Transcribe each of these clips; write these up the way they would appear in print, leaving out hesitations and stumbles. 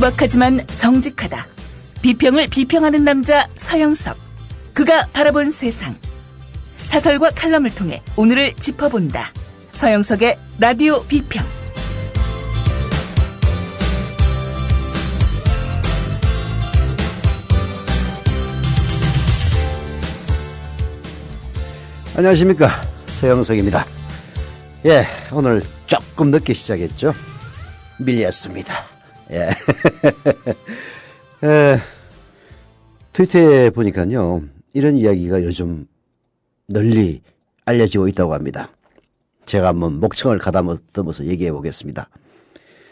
투박하지만 정직하다. 비평을 비평하는 남자 서영석. 그가 바라본 세상. 사설과 칼럼을 통해 오늘을 짚어본다. 서영석의 라디오 비평. 안녕하십니까, 서영석입니다. 예, 오늘 조금 늦게 시작했죠. 밀렸습니다. 예. 트위터에 보니까요, 이런 이야기가 요즘 널리 알려지고 있다고 합니다. 제가 한번 목청을 가다듬어서 얘기해 보겠습니다.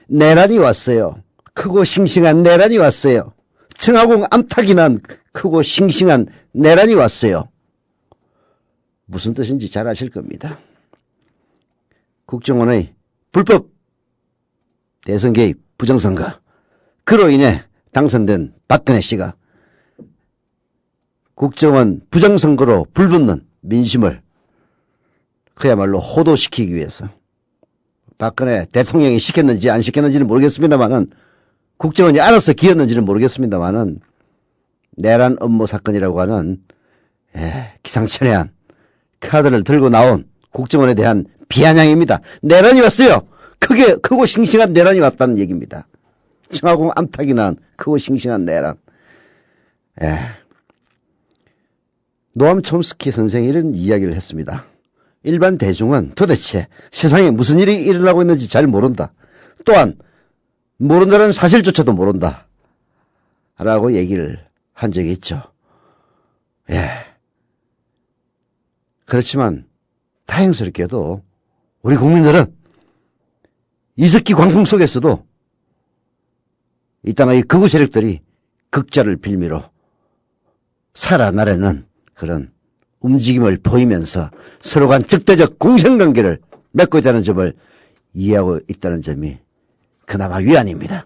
내란이 왔어요. 크고 싱싱한 내란이 왔어요. 청하공 암탉이 난 크고 싱싱한 내란이 왔어요. 무슨 뜻인지 잘 아실 겁니다. 국정원의 불법 대선 개입, 부정선거, 그로 인해 당선된 박근혜 씨가 국정원 부정선거로 불붙는 민심을 그야말로 호도시키기 위해서, 박근혜 대통령이 시켰는지 안 시켰는지는 모르겠습니다만은, 국정원이 알아서 기었는지는 모르겠습니다만은, 내란 업무 사건이라고 하는 기상천외한 카드를 들고 나온 국정원에 대한 비아냥입니다. 내란이 왔어요. 크고 싱싱한 내란이 왔다는 얘기입니다. 청하공 암탉이 난 크고 싱싱한 내란. 노암 촘스키 선생이 이런 이야기를 했습니다. 일반 대중은 도대체 세상에 무슨 일이 일어나고 있는지 잘 모른다. 또한 모른다는 사실조차도 모른다. 라고 얘기를 한 적이 있죠. 그렇지만 다행스럽게도 우리 국민들은 이석기 광풍 속에서도 이 땅의 극우 세력들이 극자를 빌미로 살아나려는 그런 움직임을 보이면서 서로 간 적대적 공생관계를 맺고 있다는 점을 이해하고 있다는 점이 그나마 위안입니다.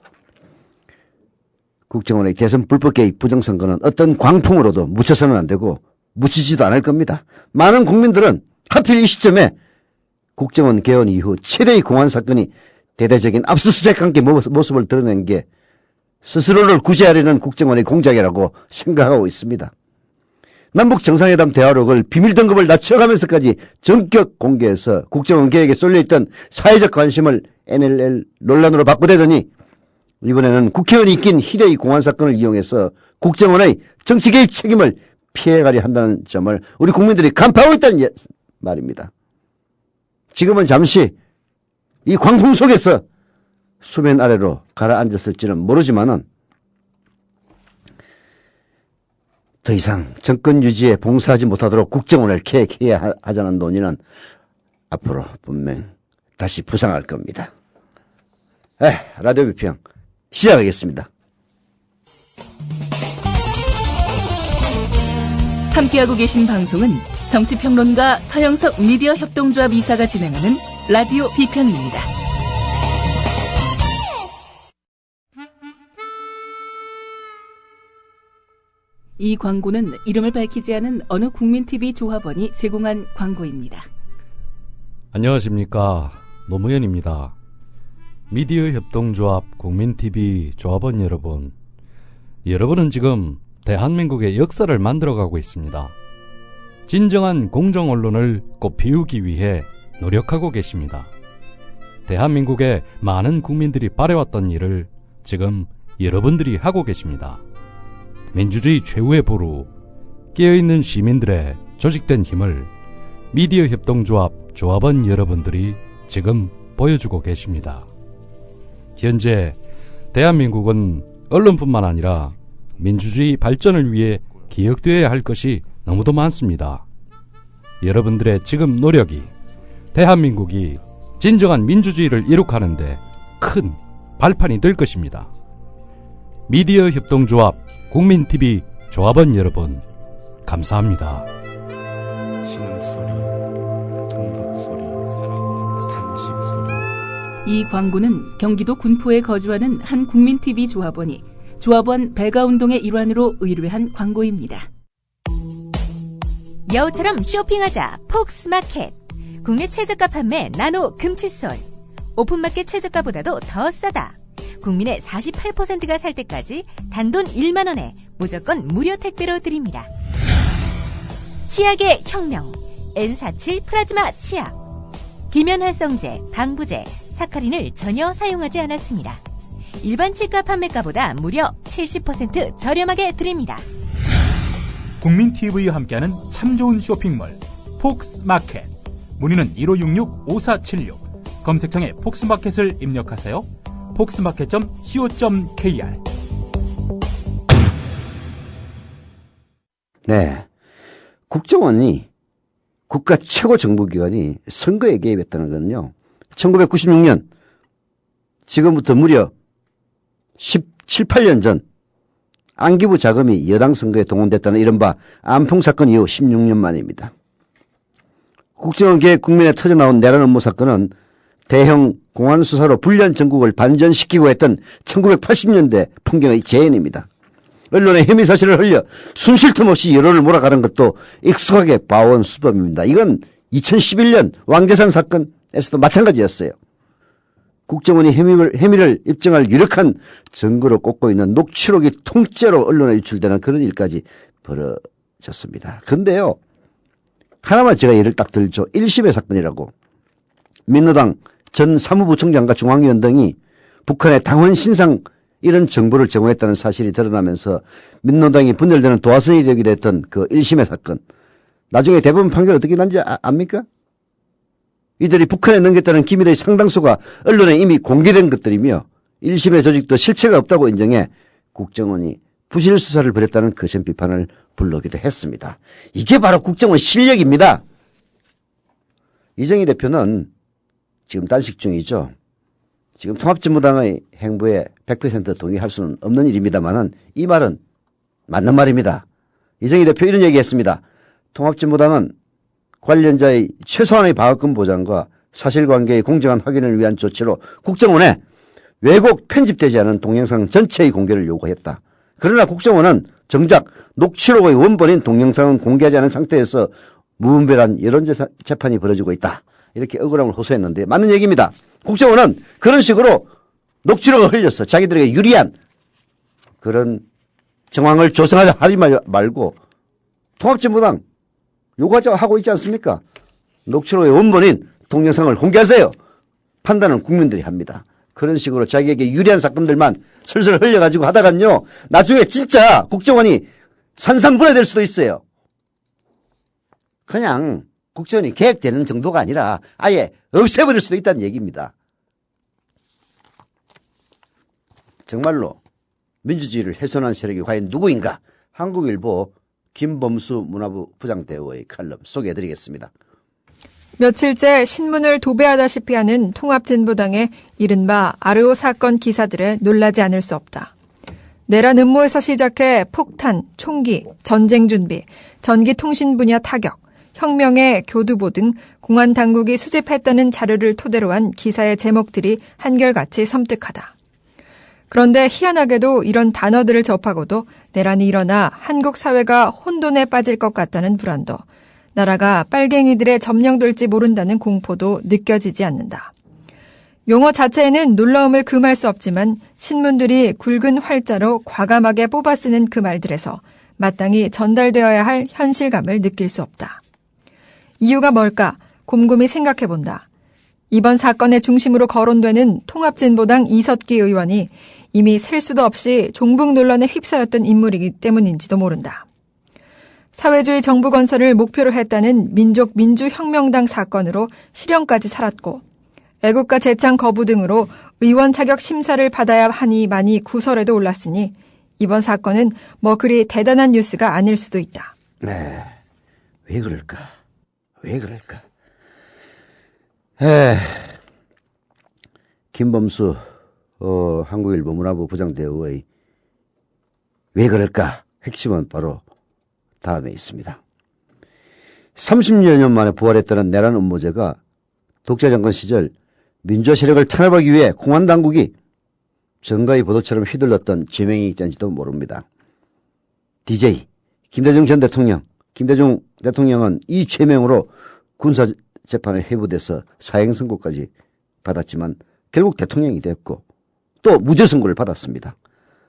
국정원의 대선 불법 개입 부정선거는 어떤 광풍으로도 묻혀서는 안 되고 묻히지도 않을 겁니다. 많은 국민들은 하필 이 시점에 국정원 개헌 이후 최대의 공안 사건이 대대적인 압수수색과 함께 모습을 드러낸 게 스스로를 구제하려는 국정원의 공작이라고 생각하고 있습니다. 남북 정상회담 대화록을 비밀 등급을 낮춰가면서까지 전격 공개해서 국정원 개혁에 쏠려있던 사회적 관심을 NLL 논란으로 바꾸대더니 이번에는 국회의원이 낀 희대의 공안 사건을 이용해서 국정원의 정치 개입 책임을 피해가려 한다는 점을 우리 국민들이 간파하고 있다는 말입니다. 지금은 잠시 이 광풍 속에서 수면 아래로 가라앉았을지는 모르지만은 더 이상 정권 유지에 봉사하지 못하도록 국정원을 개혁해야 하자는 논의는 앞으로 분명 다시 부상할 겁니다. 라디오 비평 시작하겠습니다. 함께하고 계신 방송은 정치평론가 서영석 미디어 협동조합 이사가 진행하는 라디오 비평입니다. 이 광고는 이름을 밝히지 않은 어느 국민TV 조합원이 제공한 광고입니다. 안녕하십니까, 노무현입니다. 미디어 협동조합 국민TV 조합원 여러분, 여러분은 지금 대한민국의 역사를 만들어가고 있습니다. 진정한 공정 언론을 꽃피우기 위해 노력하고 계십니다. 대한민국의 많은 국민들이 바래왔던 일을 지금 여러분들이 하고 계십니다. 민주주의 최후의 보루, 깨어있는 시민들의 조직된 힘을 미디어 협동조합 조합원 여러분들이 지금 보여주고 계십니다. 현재 대한민국은 언론뿐만 아니라 민주주의 발전을 위해 기억되어야 할 것이 너무도 많습니다. 여러분들의 지금 노력이 대한민국이 진정한 민주주의를 이룩하는데 큰 발판이 될 것입니다. 미디어 협동조합 국민TV 조합원 여러분, 감사합니다. 신음소리, 동력소리, 단식소리. 이 광고는 경기도 군포에 거주하는 한 국민TV 조합원이 조합원 배가운동의 일환으로 의뢰한 광고입니다. 여우처럼 쇼핑하자 폭스마켓. 국내 최저가 판매 나노 금칫솔. 오픈마켓 최저가보다도 더 싸다. 국민의 48%가 살 때까지 단돈 1만 원에 무조건 무료 택배로 드립니다. 치약의 혁명 N47 플라즈마 치약. 기면활성제, 방부제, 사카린을 전혀 사용하지 않았습니다. 일반 치과 판매가보다 무려 70% 저렴하게 드립니다. 국민TV와 함께하는 참 좋은 쇼핑몰 폭스마켓. 문의는 1566-5476. 검색창에 폭스마켓을 입력하세요. 폭스마켓.co.kr. 네. 국정원이 국가 최고 정보기관이 선거에 개입했다는 건요. 1996년 지금부터 무려 17, 18년 전 안기부 자금이 여당 선거에 동원됐다는 이른바 안풍 사건 이후 16년 만입니다. 국정원 개혁 국면에 터져나온 내란 업무 사건은 대형 공안 수사로 불리한 전국을 반전시키고 했던 1980년대 풍경의 재현입니다. 언론에 혐의 사실을 흘려 순쉴 틈 없이 여론을 몰아가는 것도 익숙하게 봐온 수법입니다. 이건 2011년 왕재산 사건에서도 마찬가지였어요. 국정원이 혐의를 입증할 유력한 증거로 꼽고 있는 녹취록이 통째로 언론에 유출되는 그런 일까지 벌어졌습니다. 그런데요, 하나만 제가 예를 딱 들죠. 1심의 사건이라고. 민노당 전 사무부총장과 중앙위원 등이 북한의 당원 신상 이런 정보를 제공했다는 사실이 드러나면서 민노당이 분열되는 도화선이 되기도 했던 그 1심의 사건. 나중에 대법원 판결 어떻게 난지 압니까? 이들이 북한에 넘겼다는 기밀의 상당수가 언론에 이미 공개된 것들이며 1심의 조직도 실체가 없다고 인정해 국정원이 부실 수사를 벌였다는 거센 비판을 불러오기도 했습니다. 이게 바로 국정원 실력입니다. 이정희 대표는 지금 단식 중이죠. 지금 통합진보당의 행보에 100% 동의할 수는 없는 일입니다만은 이 말은 맞는 말입니다. 이정희 대표 이런 얘기했습니다. 통합진보당은 관련자의 최소한의 방어권 보장과 사실관계의 공정한 확인을 위한 조치로 국정원에 왜곡 편집되지 않은 동영상 전체의 공개를 요구했다. 그러나 국정원은 정작 녹취록의 원본인 동영상은 공개하지 않은 상태에서 무분별한 여론재판이 벌어지고 있다. 이렇게 억울함을 호소했는데 맞는 얘기입니다. 국정원은 그런 식으로 녹취록을 흘려서 자기들에게 유리한 그런 정황을 조성하자 하지 말고 통합진보당 요구하고 있지 않습니까? 녹취록의 원본인 동영상을 공개하세요. 판단은 국민들이 합니다. 그런 식으로 자기에게 유리한 사건들만 슬슬 흘려가지고 하다간요, 나중에 진짜 국정원이 산산분해될 수도 있어요. 그냥 국정원이 개혁되는 정도가 아니라 아예 없애버릴 수도 있다는 얘기입니다. 정말로 민주주의를 훼손한 세력이 과연 누구인가? 한국일보 김범수 문화부 부장대우의 칼럼 소개해드리겠습니다. 며칠째 신문을 도배하다시피 하는 통합진보당의 이른바 아르오 사건 기사들에 놀라지 않을 수 없다. 내란 음모에서 시작해 폭탄, 총기, 전쟁 준비, 전기통신 분야 타격, 혁명의 교두보 등 공안 당국이 수집했다는 자료를 토대로 한 기사의 제목들이 한결같이 섬뜩하다. 그런데 희한하게도 이런 단어들을 접하고도 내란이 일어나 한국 사회가 혼돈에 빠질 것 같다는 불안도, 나라가 빨갱이들에 점령될지 모른다는 공포도 느껴지지 않는다. 용어 자체에는 놀라움을 금할 수 없지만 신문들이 굵은 활자로 과감하게 뽑아 쓰는 그 말들에서 마땅히 전달되어야 할 현실감을 느낄 수 없다. 이유가 뭘까? 곰곰이 생각해본다. 이번 사건의 중심으로 거론되는 통합진보당 이석기 의원이 이미 셀 수도 없이 종북 논란에 휩싸였던 인물이기 때문인지도 모른다. 사회주의 정부 건설을 목표로 했다는 민족민주혁명당 사건으로 실형까지 살았고 애국가 재창 거부 등으로 의원 자격 심사를 받아야 하니 많이 구설에도 올랐으니 이번 사건은 뭐 그리 대단한 뉴스가 아닐 수도 있다. 네, 왜 그럴까? 김범수 한국일보 문화부 부장대우의 왜 그럴까? 핵심은 바로 다음에 있습니다. 30여 년 만에 부활했다는 내란 음모죄가 독재 정권 시절 민주화 세력을 탄압하기 위해 공안 당국이 정가의 보도처럼 휘둘렀던 죄명이 있던지도 모릅니다. DJ 김대중 전 대통령, 김대중 대통령은 이 죄명으로 군사재판에 회부돼서 사형 선고까지 받았지만 결국 대통령이 됐고 또 무죄 선고를 받았습니다.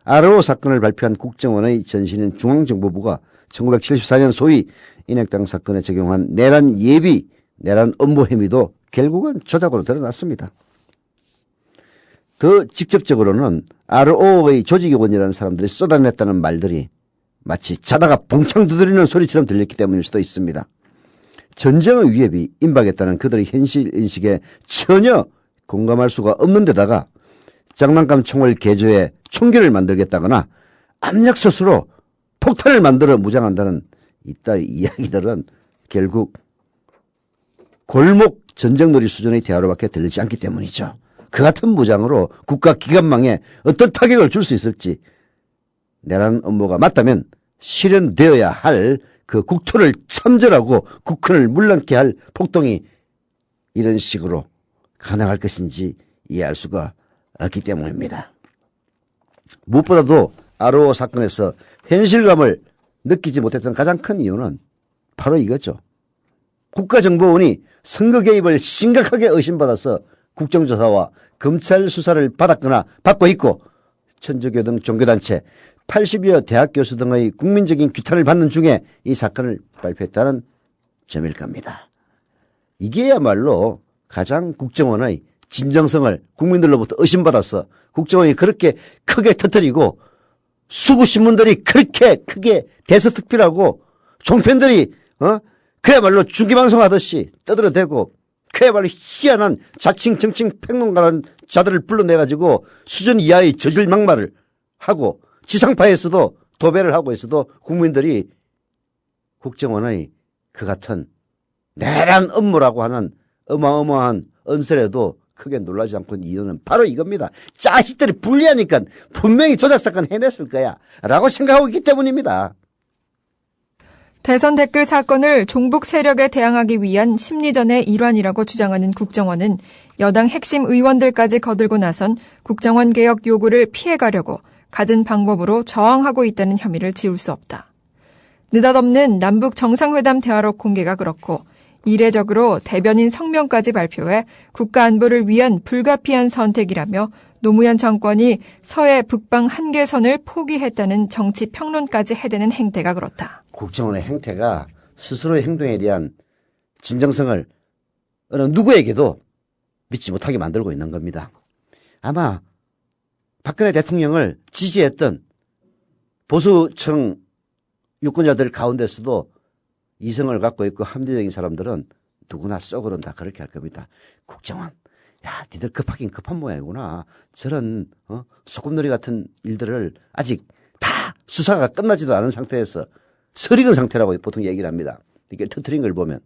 RO 사건을 발표한 국정원의 전신인 중앙정보부가 1974년 소위 인핵당 사건에 적용한 내란 예비, 내란 업무 혐의도 결국은 조작으로 드러났습니다. 더 직접적으로는 RO의 조직위원이라는 사람들이 쏟아냈다는 말들이 마치 자다가 봉창 두드리는 소리처럼 들렸기 때문일 수도 있습니다. 전쟁의 위협이 임박했다는 그들의 현실 인식에 전혀 공감할 수가 없는 데다가 장난감 총을 개조해 총기를 만들겠다거나 압력솥으로 폭탄을 만들어 무장한다는 이따위 이야기들은 결국 골목 전쟁놀이 수준의 대화로밖에 들리지 않기 때문이죠. 그 같은 무장으로 국가 기관망에 어떤 타격을 줄 수 있을지 내란 업무가 맞다면 실현되어야 할 그 국토를 참전하고 국헌을 물랑케 할 폭동이 이런 식으로 가능할 것인지 이해할 수가 없기 때문입니다. 무엇보다도 RO 사건에서 현실감을 느끼지 못했던 가장 큰 이유는 바로 이거죠. 국가정보원이 선거 개입을 심각하게 의심받아서 국정조사와 검찰 수사를 받았거나 받고 있고 천주교 등 종교단체 80여 대학 교수 등의 국민적인 규탄을 받는 중에 이 사건을 발표했다는 점일 겁니다. 이게야말로 가장 국정원의 진정성을 국민들로부터 의심받아서 국정원이 그렇게 크게 터뜨리고 수구 신문들이 그렇게 크게 대서특필하고 종편들이 그야말로 중계방송하듯이 떠들어대고 그야말로 희한한 자칭 정칭 평론가라는 자들을 불러내가지고 수준 이하의 저질 막말을 하고 지상파에서도 도배를 하고 있어도 국민들이 국정원의 그 같은 내란 업무라고 하는 어마어마한 언설에도 크게 놀라지 않고 있는 이유는 바로 이겁니다. 자식들이 불리하니까 분명히 조작사건 해냈을 거야 라고 생각하고 있기 때문입니다. 대선 댓글 사건을 종북 세력에 대항하기 위한 심리전의 일환이라고 주장하는 국정원은 여당 핵심 의원들까지 거들고 나선 국정원 개혁 요구를 피해가려고 갖은 방법으로 저항하고 있다는 혐의를 지울 수 없다. 느닷없는 남북 정상회담 대화록 공개가 그렇고 이례적으로 대변인 성명까지 발표해 국가 안보를 위한 불가피한 선택이라며 노무현 정권이 서해 북방 한계선을 포기했다는 정치 평론까지 해대는 행태가 그렇다. 국정원의 행태가 스스로의 행동에 대한 진정성을 어느 누구에게도 믿지 못하게 만들고 있는 겁니다. 아마 박근혜 대통령을 지지했던 보수층 유권자들 가운데서도 이성을 갖고 있고 합리적인 사람들은 누구나 썩으론 다 그렇게 할 겁니다. 국정원, 야, 니들 급하긴 급한 모양이구나. 저런 소꿉놀이 같은 일들을 아직 다 수사가 끝나지도 않은 상태에서 설익은 상태라고 보통 얘기를 합니다. 이렇게 터트린 걸 보면.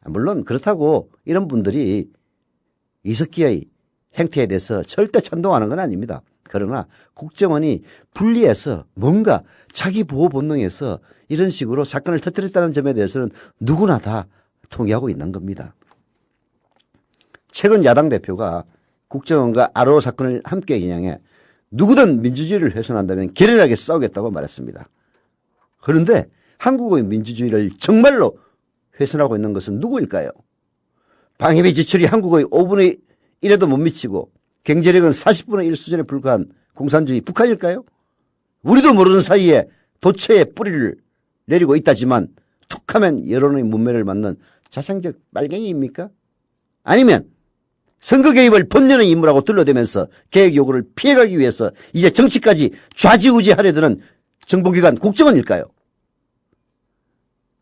물론 그렇다고 이런 분들이 이석기의 행태에 대해서 절대 찬동하는 건 아닙니다. 그러나 국정원이 분리해서 뭔가 자기 보호 본능에서 이런 식으로 사건을 터뜨렸다는 점에 대해서는 누구나 다 동의하고 있는 겁니다. 최근 야당 대표가 국정원과 RO 사건을 함께 인양해 누구든 민주주의를 훼손한다면 결연하게 싸우겠다고 말했습니다. 그런데 한국의 민주주의를 정말로 훼손하고 있는 것은 누구일까요? 방위비 지출이 한국의 5분의 1에도 못 미치고 경제력은 40분의 1 수준에 불과한 공산주의 북한일까요? 우리도 모르는 사이에 도처에 뿌리를 내리고 있다지만 툭하면 여론의 문매를 맞는 자생적 빨갱이입니까? 아니면 선거 개입을 본연의 임무라고 둘러대면서 개혁 요구를 피해가기 위해서 이제 정치까지 좌지우지하려 드는 정보기관 국정원일까요?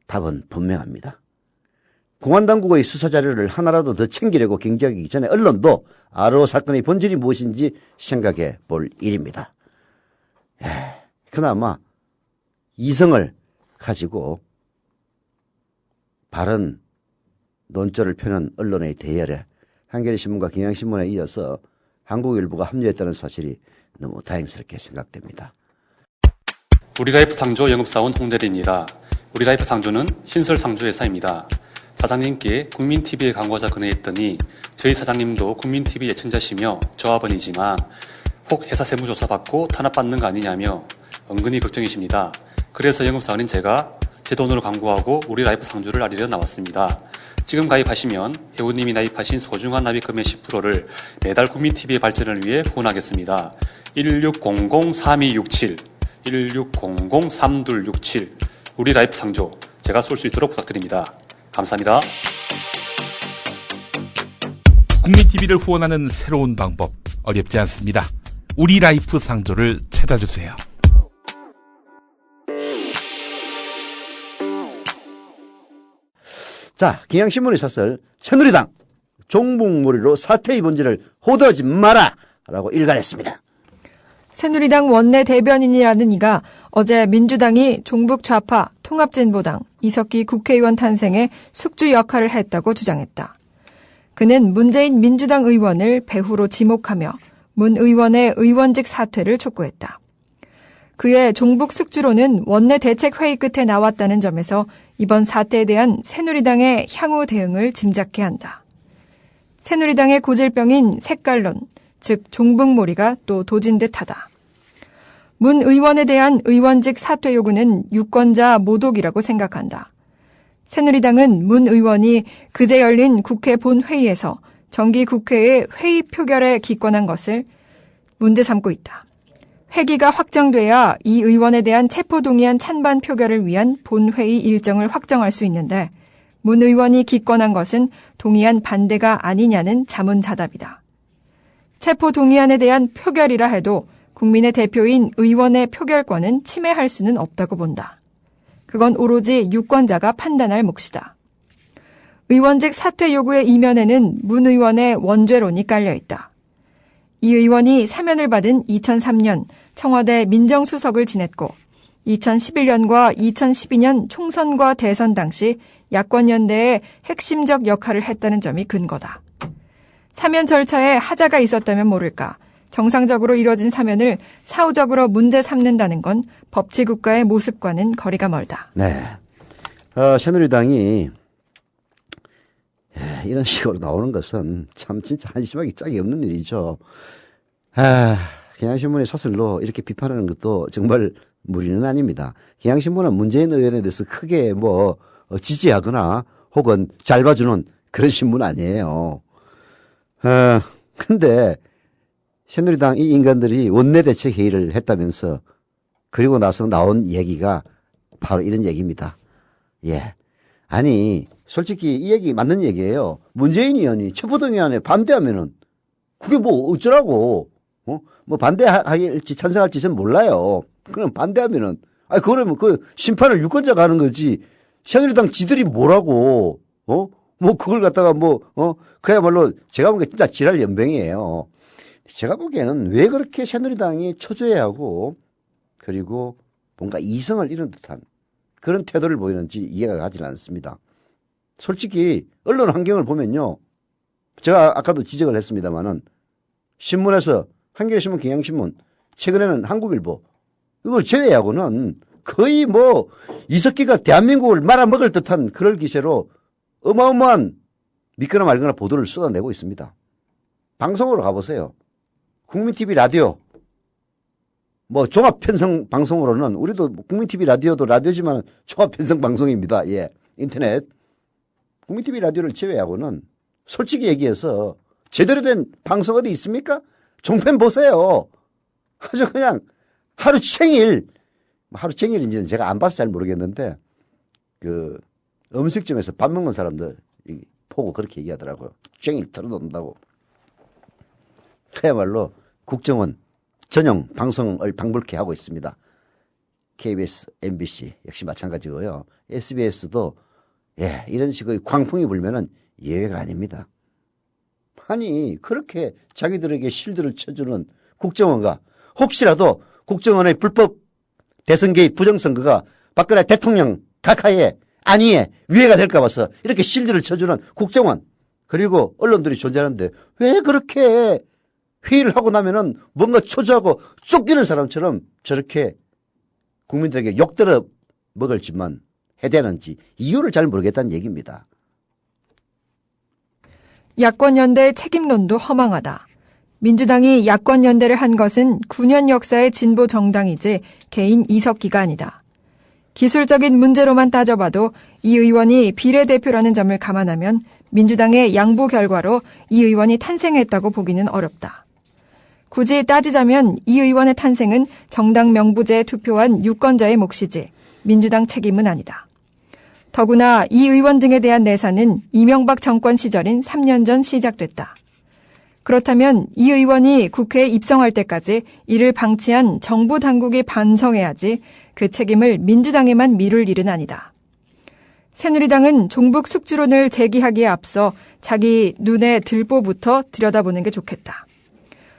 답은 분명합니다. 공안당국의 수사자료를 하나라도 더 챙기려고 경쟁하기 전에 언론도 RO 사건의 본질이 무엇인지 생각해 볼 일입니다. 그나마 이성을 가지고 바른 논조를 펴는 언론의 대열에 한겨레신문과 경향신문에 이어서 한국일보가 합류했다는 사실이 너무 다행스럽게 생각됩니다. 우리라이프 상조 영업사원 홍대리입니다. 우리라이프 상조는 신설 상조회사입니다. 사장님께 국민TV에 광고자 건의했더니 저희 사장님도 국민TV 예청자시며 조합원이지만 혹 회사 세무조사 받고 탄압받는 거 아니냐며 은근히 걱정이십니다. 그래서 영업사원인 제가 제 돈으로 광고하고 우리 라이프 상조를 알리려 나왔습니다. 지금 가입하시면 회원님이 나입하신 소중한 납입금의 10%를 매달 국민TV의 발전을 위해 후원하겠습니다. 1600-3267, 1600-3267 우리 라이프 상조 제가 쏠 수 있도록 부탁드립니다. 감사합니다. 국민TV를 후원하는 새로운 방법 어렵지 않습니다. 우리 라이프 상조를 찾아주세요. 자, 경향신문이 샀을 새누리당 종북몰이로 사퇴의 본질을 호도하지 마라 라고 일갈했습니다. 새누리당 원내 대변인이라는 이가 어제 민주당이 종북 좌파 통합진보당 이석기 국회의원 탄생에 숙주 역할을 했다고 주장했다. 그는 문재인 민주당 의원을 배후로 지목하며 문 의원의 의원직 사퇴를 촉구했다. 그의 종북 숙주로는 원내 대책회의 끝에 나왔다는 점에서 이번 사태에 대한 새누리당의 향후 대응을 짐작케 한다. 새누리당의 고질병인 색깔론, 즉 종북몰이가 또 도진 듯하다. 문 의원에 대한 의원직 사퇴 요구는 유권자 모독이라고 생각한다. 새누리당은 문 의원이 그제 열린 국회 본회의에서 정기국회의 회의 표결에 기권한 것을 문제 삼고 있다. 회기가 확정돼야 이 의원에 대한 체포동의안 찬반 표결을 위한 본회의 일정을 확정할 수 있는데 문 의원이 기권한 것은 동의안 반대가 아니냐는 자문자답이다. 체포동의안에 대한 표결이라 해도 국민의 대표인 의원의 표결권은 침해할 수는 없다고 본다. 그건 오로지 유권자가 판단할 몫이다. 의원직 사퇴 요구의 이면에는 문 의원의 원죄론이 깔려있다. 이 의원이 사면을 받은 2003년 청와대 민정수석을 지냈고 2011년과 2012년 총선과 대선 당시 야권연대의 핵심적 역할을 했다는 점이 근거다. 사면 절차에 하자가 있었다면 모를까 정상적으로 이뤄진 사면을 사후적으로 문제 삼는다는 건 법치국가의 모습과는 거리가 멀다. 네, 새누리당이 이런 식으로 나오는 것은 참 진짜 한심하기 짝이 없는 일이죠. 경향신문의 사설로 이렇게 비판하는 것도 정말 무리는 아닙니다. 경향신문은 문재인 의원에 대해서 크게 지지하거나 혹은 잘 봐주는 그런 신문 아니에요. 근데 새누리당 이 인간들이 원내대책회의를 했다면서 그리고 나서 나온 얘기가 바로 이런 얘기입니다. 예. 아니, 솔직히 이 얘기 맞는 얘기예요. 문재인 의원이 체포동의안에 반대하면은 그게 뭐 어쩌라고, 뭐 반대할지 찬성할지 전 몰라요. 그냥 반대하면은, 그러면 그 심판을 유권자가 하는 거지. 새누리당 지들이 뭐라고, 뭐 그걸 갖다가 그야말로 제가 보기엔 진짜 지랄 연병이에요. 제가 보기에는 왜 그렇게 새누리당이 초조해하고 그리고 뭔가 이성을 잃은 듯한 그런 태도를 보이는지 이해가 가지 않습니다. 솔직히 언론 환경을 보면요. 제가 아까도 지적을 했습니다마는 신문에서 한겨레신문, 경향신문, 최근에는 한국일보 이걸 제외하고는 거의 이석기가 대한민국을 말아먹을 듯한 그럴 기세로 어마어마한 믿거나 말거나 보도를 쏟아내고 있습니다. 방송으로 가보세요. 국민TV 라디오, 종합편성 방송으로는 우리도 국민TV 라디오도 라디오지만 종합편성 방송입니다. 예, 인터넷. 국민TV 라디오를 제외하고는 솔직히 얘기해서 제대로 된 방송 어디 있습니까? 종편 보세요. 아주 그냥 하루 종일인지는 제가 안 봐서 잘 모르겠는데 그 음식점에서 밥 먹는 사람들 보고 그렇게 얘기하더라고요. 종일 틀어놓는다고. 그야말로 국정원 전용 방송을 방불케 하고 있습니다. KBS, MBC 역시 마찬가지고요. SBS도 이런 식의 광풍이 불면은 예외가 아닙니다. 아니 그렇게 자기들에게 실드를 쳐주는 국정원가 혹시라도 국정원의 불법 대선 개입 부정선거가 박근혜 대통령 각하의 안위에 위해가 될까 봐서 이렇게 실드를 쳐주는 국정원 그리고 언론들이 존재하는데 왜 그렇게 회의를 하고 나면은 뭔가 초조하고 쫓기는 사람처럼 저렇게 국민들에게 욕들어 먹을 짓만 해대는지 이유를 잘 모르겠다는 얘기입니다. 야권연대의 책임론도 허망하다. 민주당이 야권연대를 한 것은 9년 역사의 진보 정당이지 개인 이석기가 아니다. 기술적인 문제로만 따져봐도 이 의원이 비례대표라는 점을 감안하면 민주당의 양보 결과로 이 의원이 탄생했다고 보기는 어렵다. 굳이 따지자면 이 의원의 탄생은 정당 명부제에 투표한 유권자의 몫이지 민주당 책임은 아니다. 더구나 이 의원 등에 대한 내사는 이명박 정권 시절인 3년 전 시작됐다. 그렇다면 이 의원이 국회에 입성할 때까지 이를 방치한 정부 당국이 반성해야지 그 책임을 민주당에만 미룰 일은 아니다. 새누리당은 종북 숙주론을 제기하기에 앞서 자기 눈에 들보부터 들여다보는 게 좋겠다.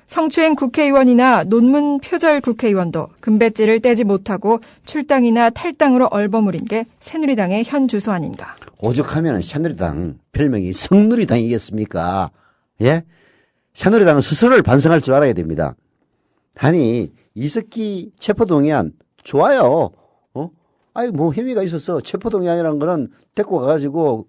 성추행 국회의원이나 논문 표절 국회의원도 금배지를 떼지 못하고 출당이나 탈당으로 얼버무린 게 새누리당의 현 주소 아닌가. 오죽하면 새누리당 별명이 성누리당이겠습니까? 예? 새누리당은 스스로를 반성할 줄 알아야 됩니다. 아니 이석기 체포동의안 좋아요. 아니 뭐 혐의가 있어서 체포동의안이라는 거는 데리고 가가지고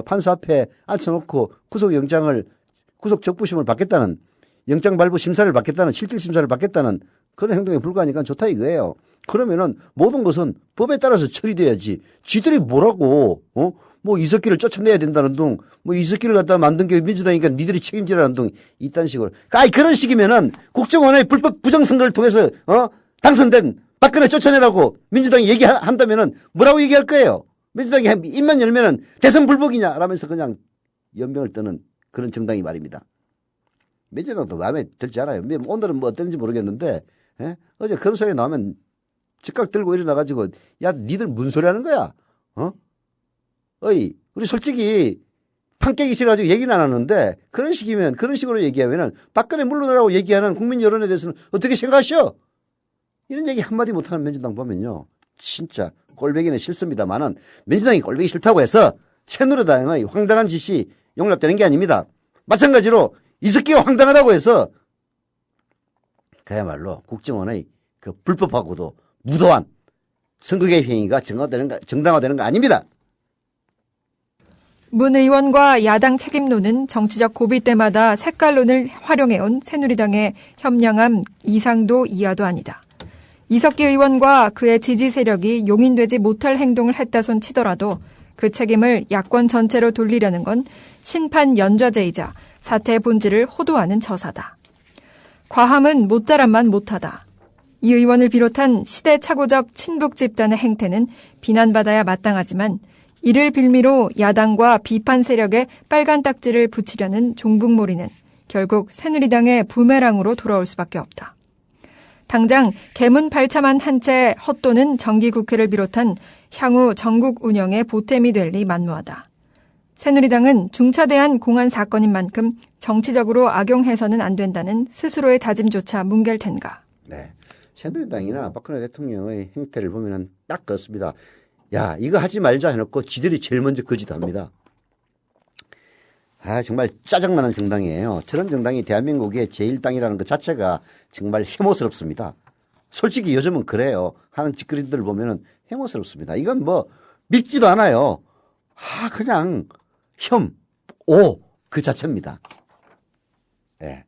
판사 앞에 앉혀놓고 구속 적부심을 받겠다는 영장 발부 심사를 받겠다는 실질 심사를 받겠다는 그런 행동에 불과하니까 좋다 이거예요. 그러면은 모든 것은 법에 따라서 처리돼야지. 쥐들이 뭐라고 뭐 이석기를 쫓아내야 된다는 둥, 뭐 이석기를 갖다 만든 게 민주당이니까 니들이 책임지라는 둥, 이딴 식으로. 그런 식이면은 국정원의 불법 부정선거를 통해서 당선된 박근혜 쫓아내라고 민주당이 얘기한다면은 뭐라고 얘기할 거예요? 민주당이 입만 열면은 대선 불복이냐 라면서 그냥 연병을 떠는 그런 정당이 말입니다. 민주당도 마음에 들지 않아요. 오늘은 뭐 어땠는지 모르겠는데, 예? 어제 그런 소리 나오면 즉각 들고 일어나가지고, 야, 니들 무슨 소리 하는 거야? 우리 솔직히 판 깨기 싫어가지고 얘기는 안 하는데, 그런 식으로 얘기하면은 박근혜 물러나라고 얘기하는 국민 여론에 대해서는 어떻게 생각하셔? 이런 얘기 한마디 못하는 민주당 보면요. 진짜 꼴보기는 싫습니다만은 민주당이 꼴보기 싫다고 해서 새누리당의 황당한 짓이 용납되는 게 아닙니다. 마찬가지로 이석기가 황당하다고 해서 그야말로 국정원의 그 불법하고도 무도한 선거개입 행위가 정당화되는 거 아닙니다. 문 의원과 야당 책임론은 정치적 고비 때마다 색깔론을 활용해온 새누리당의 현명함 이상도 이하도 아니다. 이석기 의원과 그의 지지 세력이 용인되지 못할 행동을 했다손 치더라도 그 책임을 야권 전체로 돌리려는 건 신판 연좌제이자 사태의 본질을 호도하는 처사다. 과함은 모자람만 못하다. 이 의원을 비롯한 시대착오적 친북 집단의 행태는 비난받아야 마땅하지만 이를 빌미로 야당과 비판 세력에 빨간 딱지를 붙이려는 종북몰이는 결국 새누리당의 부메랑으로 돌아올 수밖에 없다. 당장 개문 발참한 한 채 헛돈은 정기국회를 비롯한 향후 전국 운영의 보탬이 될 리 만무하다. 새누리당은 중차대한 공안 사건인 만큼 정치적으로 악용해서는 안 된다는 스스로의 다짐조차 뭉갤 텐가. 네, 새누리당이나 박근혜 대통령의 행태를 보면 딱 그렇습니다. 야, 이거 하지 말자 해놓고 지들이 제일 먼저 거짓합니다. 정말 짜증나는 정당이에요. 저런 정당이 대한민국의 제1당이라는 것 자체가 정말 혐오스럽습니다. 솔직히 요즘은 그래요. 하는 짓거리들 보면은 혐오스럽습니다. 이건 뭐 밉지도 않아요. 그냥 그 자체입니다. 네.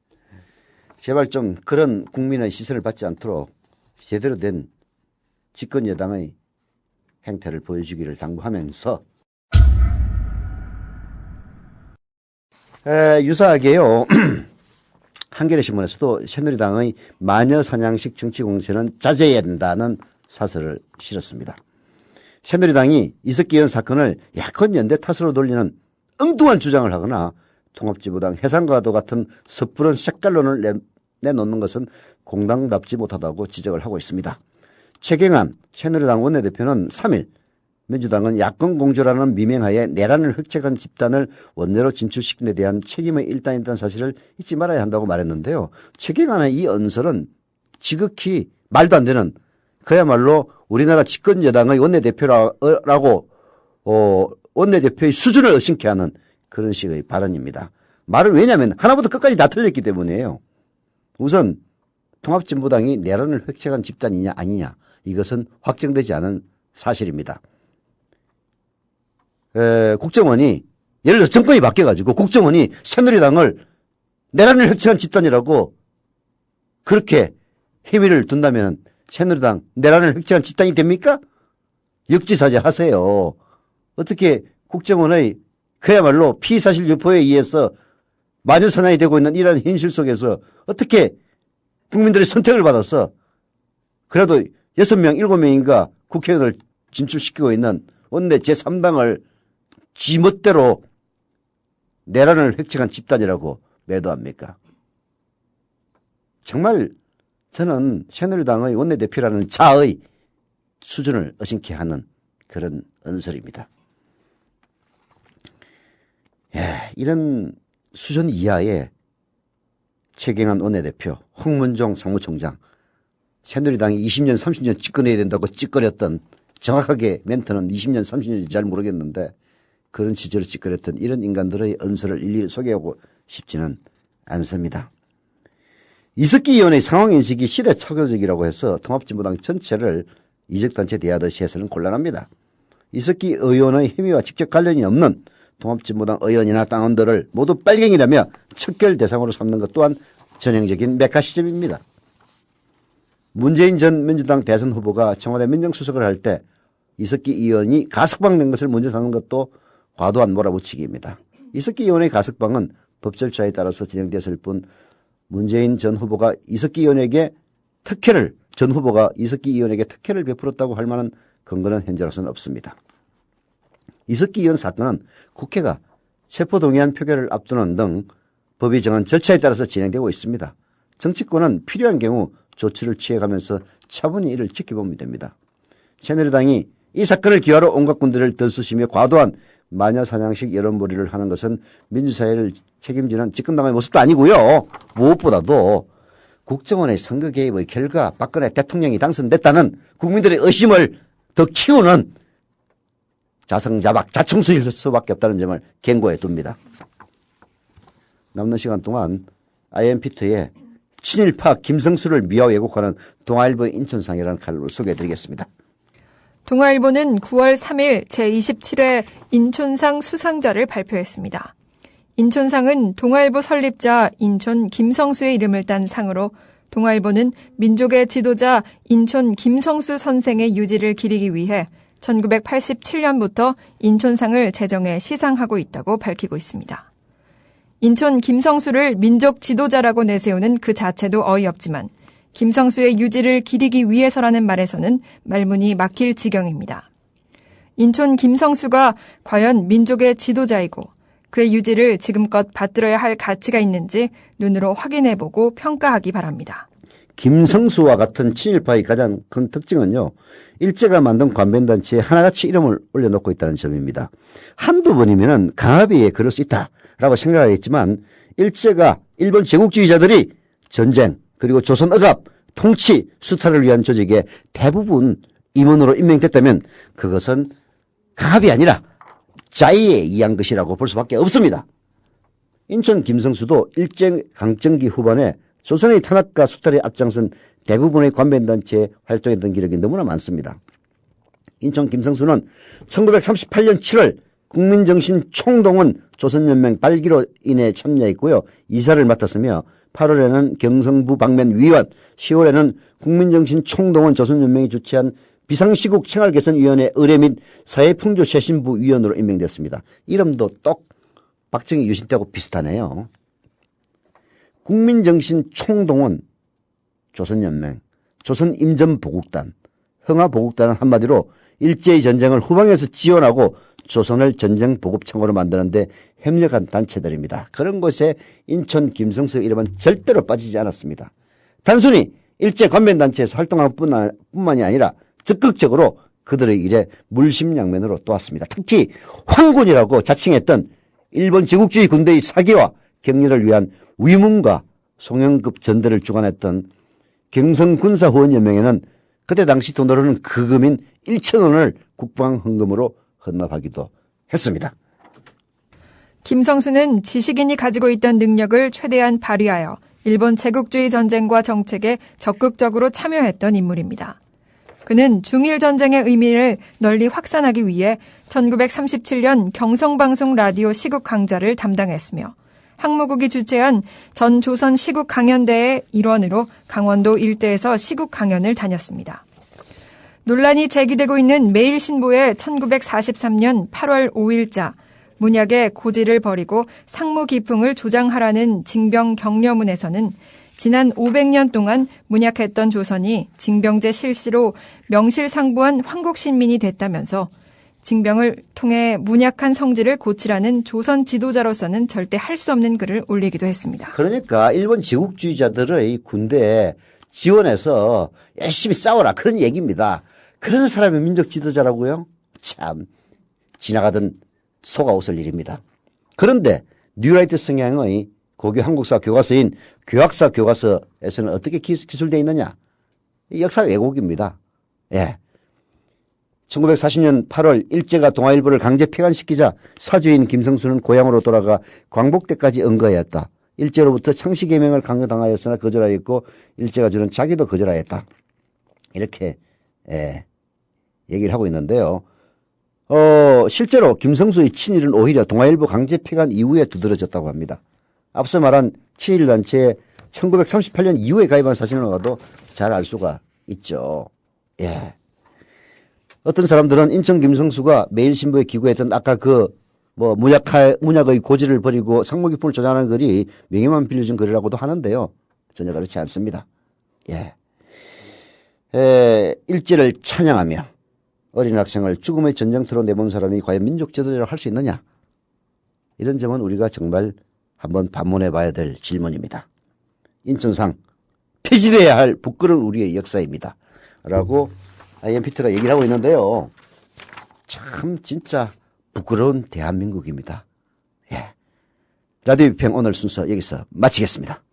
제발 좀 그런 국민의 시선을 받지 않도록 제대로 된 집권 여당의 행태를 보여주기를 당부하면서 유사하게요. 한겨레신문에서도 새누리당의 마녀사냥식 정치공세는 자제해야 된다는 사설을 실었습니다. 새누리당이 이석기 의원 사건을 야권 연대 탓으로 돌리는 엉뚱한 주장을 하거나 통합지부당 해상과도 같은 섣부른 색깔론을 내놓는 것은 공당답지 못하다고 지적을 하고 있습니다. 최경환 새누리당 원내대표는 3일 민주당은 야권 공조라는 미명하에 내란을 획책한 집단을 원내로 진출시킨 데 대한 책임의 일단이라는 사실을 잊지 말아야 한다고 말했는데요. 최경환의 이 언설은 지극히 말도 안 되는 그야말로 우리나라 집권 여당의 원내대표라고 원내대표의 수준을 의심케 하는 그런 식의 발언입니다. 말은 왜냐하면 하나부터 끝까지 다 틀렸기 때문이에요. 우선 통합진보당이 내란을 획책한 집단이냐 아니냐 이것은 확정되지 않은 사실입니다. 국정원이 예를 들어 정권이 바뀌어가지고 국정원이 새누리당을 내란을 획책한 집단이라고 그렇게 힘의를 둔다면 새누리당 내란을 획책한 집단이 됩니까? 역지사지하세요. 어떻게 국정원의 그야말로 피사실 유포에 의해서 마녀사냥이 되고 있는 이런 현실 속에서 어떻게 국민들의 선택을 받아서 그래도 6명, 7명인가 국회의원을 진출시키고 있는 원내 제3당을 지멋대로 내란을 획책한 집단이라고 매도합니까? 정말 저는 새누리당의 원내대표라는 자의 수준을 의심케 하는 그런 언설입니다. 이런 수준 이하의 최경환 원내대표, 홍문종 상무총장, 새누리당이 20년, 30년 집권해야 된다고 찌꺼렸던, 정확하게 멘트는 20년, 30년인지 잘 모르겠는데 그런 시절을 찌꺼렸던 이런 인간들의 언설을 일일이 소개하고 싶지는 않습니다. 이석기 의원의 상황인식이 시대착오적이라고 해서 통합진보당 전체를 이적단체 대하듯이 해서는 곤란합니다. 이석기 의원의 혐의와 직접 관련이 없는 통합진보당 의원이나 당원들을 모두 빨갱이라며 척결 대상으로 삼는 것 또한 전형적인 메카시즘입니다. 문재인 전 민주당 대선 후보가 청와대 민정수석을 할 때 이석기 의원이 가석방된 것을 문제 삼는 것도 과도한 몰아붙이기입니다. 이석기 의원의 가석방은 법 절차에 따라서 진행됐을 뿐 문재인 전 후보가 이석기 의원에게 전 후보가 이석기 의원에게 특혜를 베풀었다고 할 만한 근거는 현재로서는 없습니다. 이석기 의원 사건은 국회가 체포동의안 표결을 앞두는 등 법이 정한 절차에 따라서 진행되고 있습니다. 정치권은 필요한 경우 조치를 취해가면서 차분히 이를 지켜보면 됩니다. 새누리당이 이 사건을 기화로 온갖 군대를 들쑤시며 과도한 마녀사냥식 여론몰이를 하는 것은 민주사회를 책임지는 집권당의 모습도 아니고요. 무엇보다도 국정원의 선거 개입의 결과 박근혜 대통령이 당선됐다는 국민들의 의심을 더 키우는 자성자박 자충수일 수밖에 없다는 점을 경고해 둡니다. 남는 시간 동안 IMPT의 친일파 김성수를 미화 왜곡하는 동아일보 인천상이라는 칼럼을 소개해드리겠습니다. 동아일보는 9월 3일 제27회 인촌상 수상자를 발표했습니다. 인촌상은 동아일보 설립자 인촌 김성수의 이름을 딴 상으로 동아일보는 민족의 지도자 인촌 김성수 선생의 유지를 기리기 위해 1987년부터 인촌상을 제정해 시상하고 있다고 밝히고 있습니다. 인촌 김성수를 민족 지도자라고 내세우는 그 자체도 어이없지만 김성수의 유지를 기리기 위해서라는 말에서는 말문이 막힐 지경입니다. 인촌 김성수가 과연 민족의 지도자이고 그의 유지를 지금껏 받들어야 할 가치가 있는지 눈으로 확인해보고 평가하기 바랍니다. 김성수와 같은 친일파의 가장 큰 특징은요. 일제가 만든 관변단체에 하나같이 이름을 올려놓고 있다는 점입니다. 한두 번이면 강합의에 그럴 수 있다라고 생각하겠지만 일제가 일본 제국주의자들이 전쟁 그리고 조선억압, 통치, 수탈을 위한 조직에 대부분 임원으로 임명됐다면 그것은 강압이 아니라 자의에 의한 것이라고 볼 수밖에 없습니다. 인천 김성수도 일제강점기 후반에 조선의 탄압과 수탈에 앞장선 대부분의 관변단체에 활동했던 기록이 너무나 많습니다. 인천 김성수는 1938년 7월 국민정신 총동원 조선연맹 발기로 인해 참여했고요. 이사를 맡았으며 8월에는 경성부 방면위원, 10월에는 국민정신 총동원 조선연맹이 주최한 비상시국 생활개선위원회 의뢰 및 사회풍조 쇄신부 위원으로 임명됐습니다. 이름도 똑 박정희 유신 때하고 비슷하네요. 국민정신 총동원 조선연맹, 조선임전보국단, 흥화보국단은 한마디로 일제의 전쟁을 후방에서 지원하고 조선을 전쟁보급창으로 만드는데 협력한 단체들입니다. 그런 곳에 인천 김성수 이름은 절대로 빠지지 않았습니다. 단순히 일제 관변단체에서 활동한 뿐만이 아니라 적극적으로 그들의 일에 물심양면으로 도왔습니다. 특히 황군이라고 자칭했던 일본 제국주의 군대의 사기와 격려를 위한 위문과 송영급 전대를 주관했던 경성군사후원연맹에는 그때 당시 돈으로는 거금인 1,000원을 국방헌금으로 헌납하기도 했습니다. 김성수는 지식인이 가지고 있던 능력을 최대한 발휘하여 일본 제국주의 전쟁과 정책에 적극적으로 참여했던 인물입니다. 그는 중일전쟁의 의미를 널리 확산하기 위해 1937년 경성방송 라디오 시국 강좌를 담당했으며 항무국이 주최한 전 조선 시국 강연대의 일원으로 강원도 일대에서 시국 강연을 다녔습니다. 논란이 제기되고 있는 매일신보의 1943년 8월 5일자 문약의 고지를 버리고 상무기풍을 조장하라는 징병 격려문에서는 지난 500년 동안 문약했던 조선이 징병제 실시로 명실상부한 황국신민이 됐다면서 징병을 통해 문약한 성질을 고치라는 조선 지도자로서는 절대 할 수 없는 글을 올리기도 했습니다. 그러니까 일본 제국주의자들의 군대에 지원해서 열심히 싸워라 그런 얘기입니다. 그런 사람이 민족 지도자라고요? 참 지나가던 소가 웃을 일입니다. 그런데 뉴라이트 성향의 고교 한국사 교과서인 교학사 교과서에서는 어떻게 기술되어 있느냐? 역사 왜곡입니다. 예. 1940년 8월 일제가 동아일보를 강제 폐간시키자 사주인 김성수는 고향으로 돌아가 광복대까지 응거했다. 일제로부터 창씨개명을 강요당하였으나 거절하였고 일제가 주는 자기도 거절하였다. 이렇게 얘기를 하고 있는데요. 실제로 김성수의 친일은 오히려 동아일보 강제 폐간 이후에 두드러졌다고 합니다. 앞서 말한 친일단체에 1938년 이후에 가입한 사진을 봐도 잘 알 수가 있죠. 예. 어떤 사람들은 인천 김성수가 매일신보에 기고했던 아까 문약의 고지를 버리고 상무기풍을 조장하는 글이 명예만 빌려준 글이라고도 하는데요. 전혀 그렇지 않습니다. 예. 일제를 찬양하며 어린 학생을 죽음의 전쟁터로 내본 사람이 과연 민족 지도자를 할 수 있느냐? 이런 점은 우리가 정말 한번 반문해 봐야 될 질문입니다. 인천상 폐지돼야 할 부끄러운 우리의 역사입니다. 라고 IMPT가 얘기를 하고 있는데요. 참 진짜 부끄러운 대한민국입니다. 예. 라디오 비평 오늘 순서 여기서 마치겠습니다.